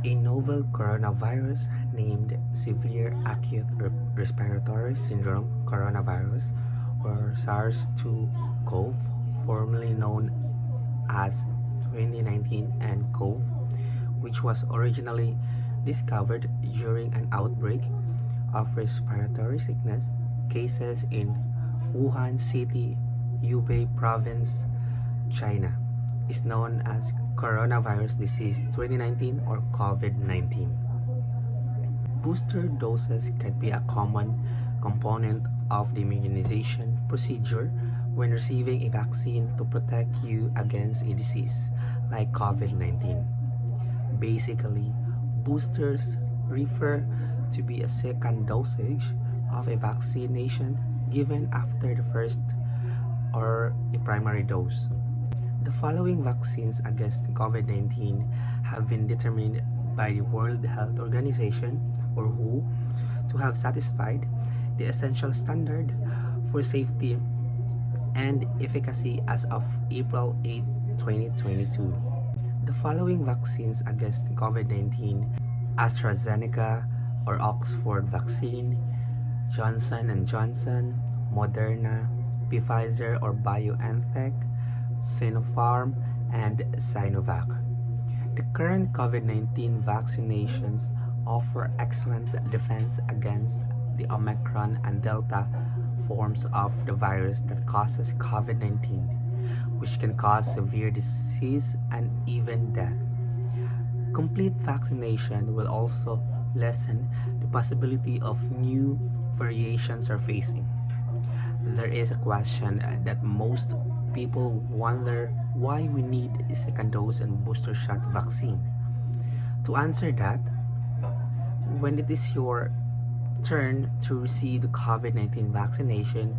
A novel coronavirus named Severe Acute Respiratory Syndrome coronavirus, or SARS-2-CoV, formerly known as 2019 nCoV, which was originally discovered during an outbreak of respiratory sickness cases in Wuhan City, Hubei Province, China, is known as coronavirus disease 2019 or COVID-19. Booster doses can be a common component of the immunization procedure when receiving a vaccine to protect you against a disease like COVID-19. Basically, boosters refer to be a second dosage of a vaccination given after the first or a primary dose. The following vaccines against COVID-19 have been determined by the World Health Organization, or WHO, to have satisfied the essential standard for safety and efficacy as of April 8, 2022. The following vaccines against COVID-19: AstraZeneca or Oxford vaccine, Johnson & Johnson, Moderna, Pfizer or BioNTech, Sinopharm, and Sinovac. The current COVID-19 vaccinations offer excellent defense against the Omicron and Delta forms of the virus that causes COVID-19, which can cause severe disease and even death. Complete vaccination will also lessen the possibility of new variations surfacing. There is a question that most people wonder why we need a second dose and booster shot vaccine. To answer that, when it is your turn to receive the COVID-19 vaccination,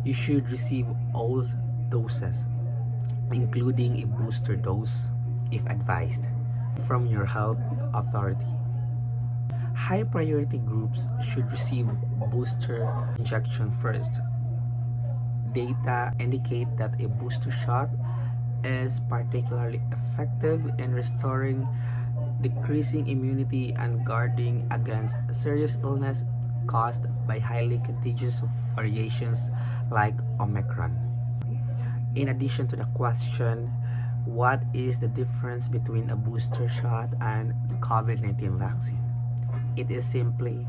you should receive all doses, including a booster dose if advised, from your health authority. High priority groups should receive booster injection first. Data indicate that a booster shot is particularly effective in restoring decreasing immunity and guarding against serious illness caused by highly contagious variations like Omicron. In addition to the question, what is the difference between a booster shot and the COVID-19 vaccine? It is simply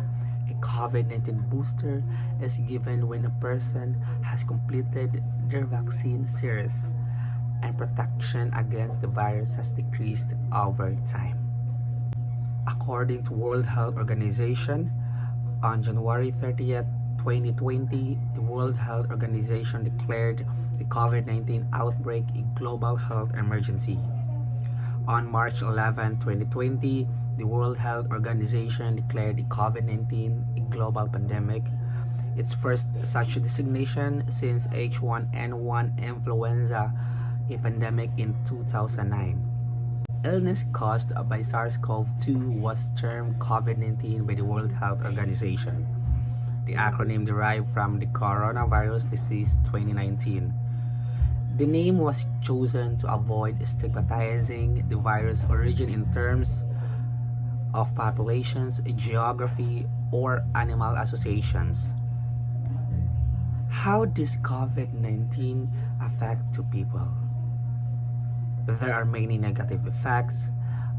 a COVID-19 booster is given when a person has completed their vaccine series and protection against the virus has decreased over time. According to World Health Organization, on January 30th, 2020, the World Health Organization declared the COVID-19 outbreak a global health emergency. On March 11, 2020, the World Health Organization declared the COVID-19 a global pandemic, its first such designation since H1N1 influenza, a pandemic in 2009. Illness caused by SARS-CoV-2 was termed COVID-19 by the World Health Organization. The acronym derived from the coronavirus disease 2019. The name was chosen to avoid stigmatizing the virus origin in terms of populations, geography, or animal associations. How does COVID-19 affect people? There are many negative effects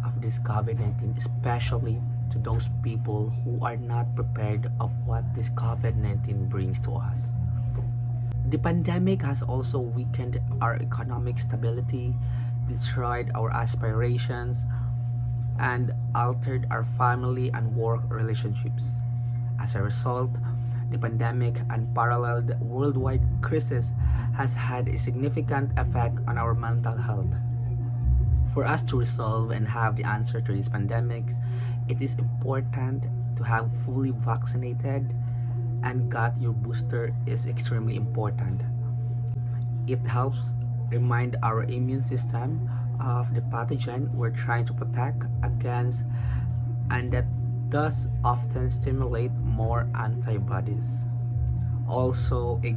of this COVID-19, especially to those people who are not prepared of what this COVID-19 brings to us. The pandemic has also weakened our economic stability, destroyed our aspirations, and altered our family and work relationships. As a result, the pandemic, unparalleled worldwide crisis, has had a significant effect on our mental health. For us to resolve and have the answer to these pandemics, it is important to have fully vaccinated and got your booster is extremely important. It helps remind our immune system of the pathogen we're trying to protect against, and that does often stimulate more antibodies. Also, a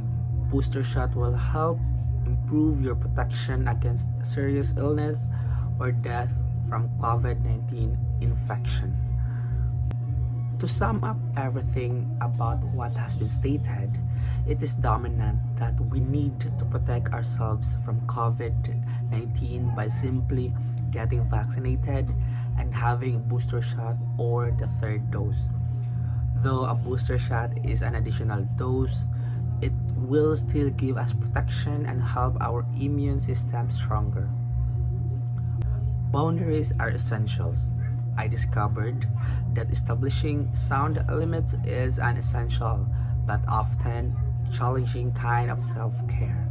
booster shot will help improve your protection against serious illness or death from COVID-19 infection. To sum up everything about what has been stated, it is dominant that we need to protect ourselves from COVID-19 by simply getting vaccinated and having a booster shot or the third dose. Though a booster shot is an additional dose, it will still give us protection and help our immune system stronger. Boundaries are essentials. I discovered that establishing sound limits is an essential but often challenging kind of self-care.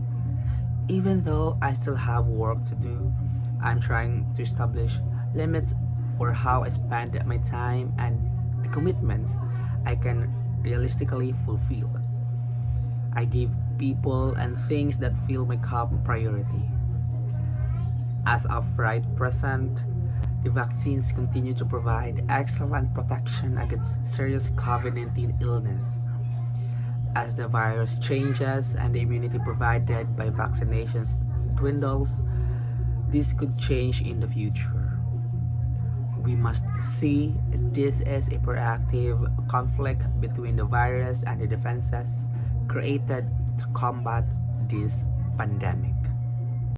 Even though I still have work to do, I'm trying to establish limits for how I spend my time and the commitments I can realistically fulfill. I give people and things that fill my cup priority. As of right present, the vaccines continue to provide excellent protection against serious COVID-19 illness. As the virus changes and the immunity provided by vaccinations dwindles, this could change in the future. We must see this as a proactive conflict between the virus and the defenses created to combat this pandemic.